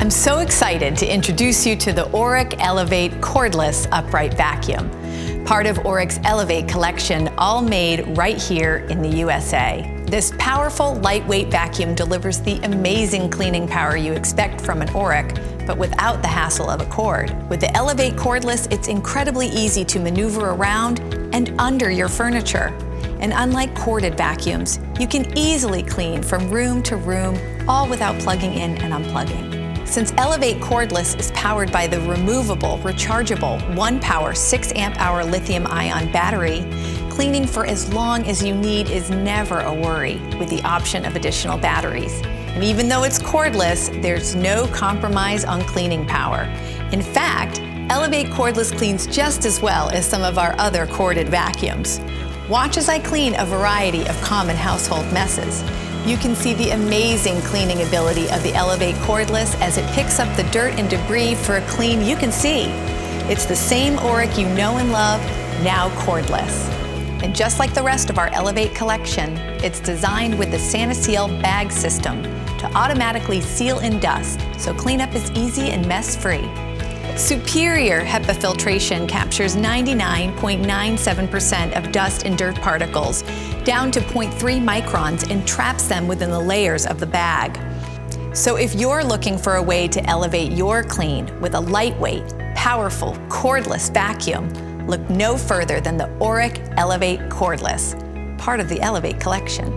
I'm so excited to introduce you to the Oreck Elevate Cordless Upright Vacuum, part of Oreck's Elevate collection, all made right here in the USA. This powerful, lightweight vacuum delivers the amazing cleaning power you expect from an Oreck, but without the hassle of a cord. With the Elevate Cordless, it's incredibly easy to maneuver around and under your furniture. And unlike corded vacuums, you can easily clean from room to room, all without plugging in and unplugging. Since Elevate Cordless is powered by the removable, rechargeable, 1-power 6-amp-hour lithium-ion battery, cleaning for as long as you need is never a worry with the option of additional batteries. And even though it's cordless, there's no compromise on cleaning power. In fact, Elevate Cordless cleans just as well as some of our other corded vacuums. Watch as I clean a variety of common household messes. You can see the amazing cleaning ability of the Elevate Cordless as it picks up the dirt and debris for a clean you can see. It's the same Oreck you know and love, now cordless. And just like the rest of our Elevate collection, it's designed with the SaniSeal bag system to automatically seal in dust, so cleanup is easy and mess-free. Superior HEPA filtration captures 99.97% of dust and dirt particles down to 0.3 microns and traps them within the layers of the bag. So if you're looking for a way to elevate your clean with a lightweight, powerful, cordless vacuum, look no further than the Oreck Elevate Cordless, part of the Elevate collection.